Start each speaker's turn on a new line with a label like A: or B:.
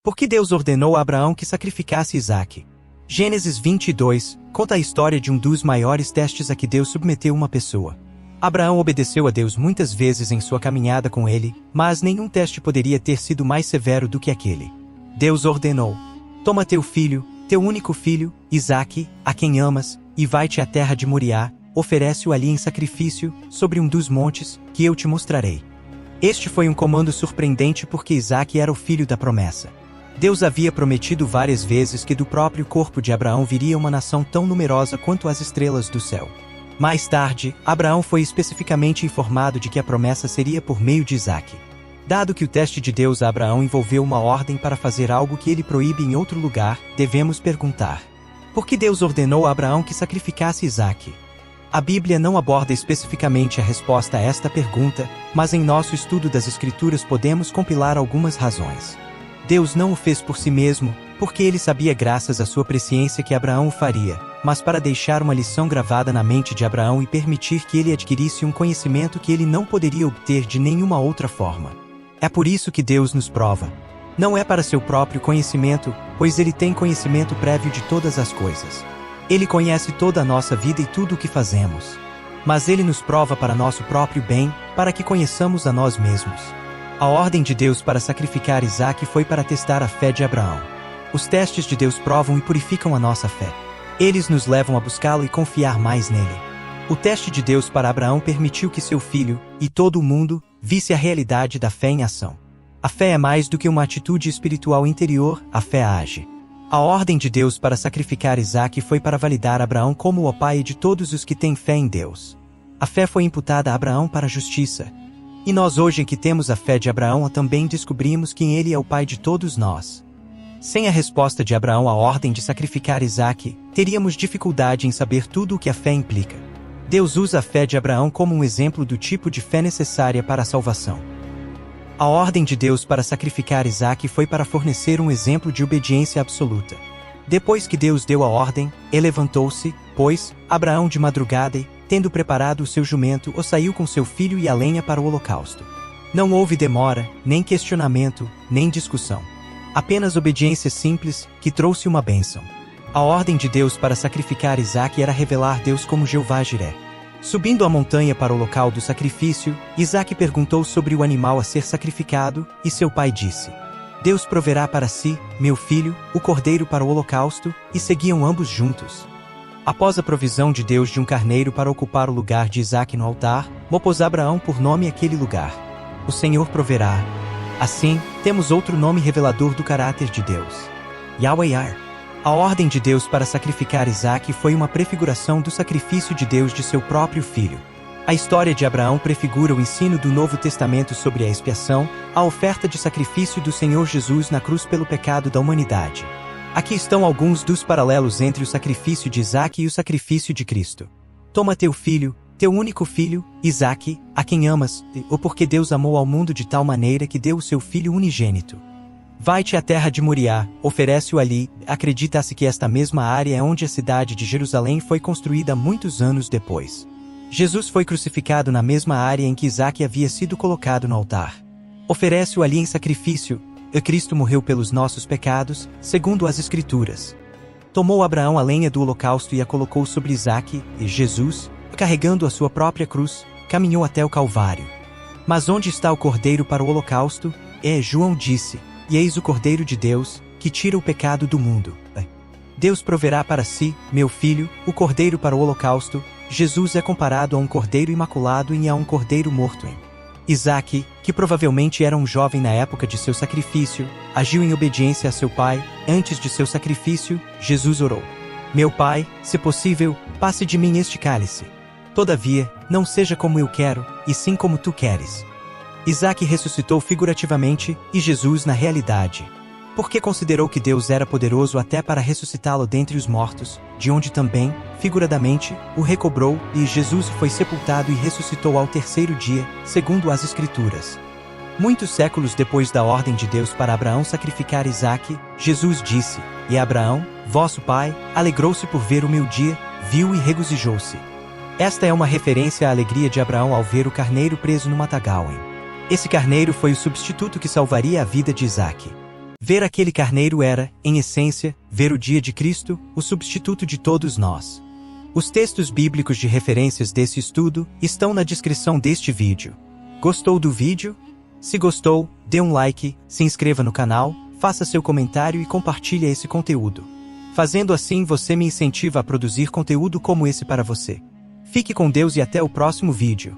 A: Por que Deus ordenou a Abraão que sacrificasse Isaque? Gênesis 22 conta a história de um dos maiores testes a que Deus submeteu uma pessoa. Abraão obedeceu a Deus muitas vezes em sua caminhada com ele, mas nenhum teste poderia ter sido mais severo do que aquele. Deus ordenou: toma teu filho, teu único filho, Isaque, a quem amas, e vai-te à terra de Moriá, oferece-o ali em sacrifício, sobre um dos montes, que eu te mostrarei. Este foi um comando surpreendente porque Isaque era o filho da promessa. Deus havia prometido várias vezes que do próprio corpo de Abraão viria uma nação tão numerosa quanto as estrelas do céu. Mais tarde, Abraão foi especificamente informado de que a promessa seria por meio de Isaque. Dado que o teste de Deus a Abraão envolveu uma ordem para fazer algo que ele proíbe em outro lugar, devemos perguntar: por que Deus ordenou a Abraão que sacrificasse Isaque? A Bíblia não aborda especificamente a resposta a esta pergunta, mas em nosso estudo das Escrituras podemos compilar algumas razões. Deus não o fez por si mesmo, porque ele sabia graças à sua presciência que Abraão o faria, mas para deixar uma lição gravada na mente de Abraão e permitir que ele adquirisse um conhecimento que ele não poderia obter de nenhuma outra forma. É por isso que Deus nos prova. Não é para seu próprio conhecimento, pois ele tem conhecimento prévio de todas as coisas. Ele conhece toda a nossa vida e tudo o que fazemos. Mas ele nos prova para nosso próprio bem, para que conheçamos a nós mesmos. A ordem de Deus para sacrificar Isaque foi para testar a fé de Abraão. Os testes de Deus provam e purificam a nossa fé. Eles nos levam a buscá-lo e confiar mais nele. O teste de Deus para Abraão permitiu que seu filho, e todo o mundo, visse a realidade da fé em ação. A fé é mais do que uma atitude espiritual interior, a fé age. A ordem de Deus para sacrificar Isaque foi para validar Abraão como o pai de todos os que têm fé em Deus. A fé foi imputada a Abraão para a justiça. E nós hoje que temos a fé de Abraão também descobrimos que ele é o pai de todos nós. Sem a resposta de Abraão à ordem de sacrificar Isaque, teríamos dificuldade em saber tudo o que a fé implica. Deus usa a fé de Abraão como um exemplo do tipo de fé necessária para a salvação. A ordem de Deus para sacrificar Isaque foi para fornecer um exemplo de obediência absoluta. Depois que Deus deu a ordem, ele levantou-se, pois, Abraão de madrugada e, tendo preparado o seu jumento, saiu com seu filho e a lenha para o holocausto. Não houve demora, nem questionamento, nem discussão. Apenas obediência simples, que trouxe uma bênção. A ordem de Deus para sacrificar Isaque era revelar Deus como Jeová Jiré. Subindo a montanha para o local do sacrifício, Isaque perguntou sobre o animal a ser sacrificado, e seu pai disse: Deus proverá para si, meu filho, o cordeiro para o holocausto, e seguiam ambos juntos. Após a provisão de Deus de um carneiro para ocupar o lugar de Isaque no altar, pôs Abraão por nome aquele lugar: o Senhor proverá. Assim, temos outro nome revelador do caráter de Deus: Yahweh. A ordem de Deus para sacrificar Isaque foi uma prefiguração do sacrifício de Deus de seu próprio filho. A história de Abraão prefigura o ensino do Novo Testamento sobre a expiação, a oferta de sacrifício do Senhor Jesus na cruz pelo pecado da humanidade. Aqui estão alguns dos paralelos entre o sacrifício de Isaque e o sacrifício de Cristo. Toma teu filho, teu único filho, Isaque, a quem amas, ou porque Deus amou ao mundo de tal maneira que deu o seu filho unigênito. Vai-te à terra de Moriá, oferece-o ali. Acredita-se que esta mesma área é onde a cidade de Jerusalém foi construída muitos anos depois. Jesus foi crucificado na mesma área em que Isaque havia sido colocado no altar. Oferece-o ali em sacrifício. Cristo morreu pelos nossos pecados, segundo as Escrituras. Tomou Abraão a lenha do holocausto e a colocou sobre Isaque, e Jesus, carregando a sua própria cruz, caminhou até o Calvário. Mas onde está o cordeiro para o holocausto? João disse: E eis o Cordeiro de Deus, que tira o pecado do mundo. Deus proverá para si, meu filho, o cordeiro para o holocausto. Jesus é comparado a um cordeiro imaculado e a um cordeiro morto. Isaque, que provavelmente era um jovem na época de seu sacrifício, agiu em obediência a seu pai. Antes de seu sacrifício, Jesus orou: Meu pai, se possível, passe de mim este cálice. Todavia, não seja como eu quero, e sim como tu queres. Isaque ressuscitou figurativamente, e Jesus na realidade. Porque considerou que Deus era poderoso até para ressuscitá-lo dentre os mortos, de onde também, figuradamente, o recobrou, e Jesus foi sepultado e ressuscitou ao terceiro dia, segundo as Escrituras. Muitos séculos depois da ordem de Deus para Abraão sacrificar Isaque, Jesus disse: E Abraão, vosso pai, alegrou-se por ver o meu dia, viu e regozijou-se. Esta é uma referência à alegria de Abraão ao ver o carneiro preso no matagal. Esse carneiro foi o substituto que salvaria a vida de Isaque. Ver aquele carneiro era, em essência, ver o dia de Cristo, o substituto de todos nós. Os textos bíblicos de referências desse estudo estão na descrição deste vídeo. Gostou do vídeo? Se gostou, dê um like, se inscreva no canal, faça seu comentário e compartilhe esse conteúdo. Fazendo assim você me incentiva a produzir conteúdo como esse para você. Fique com Deus e até o próximo vídeo.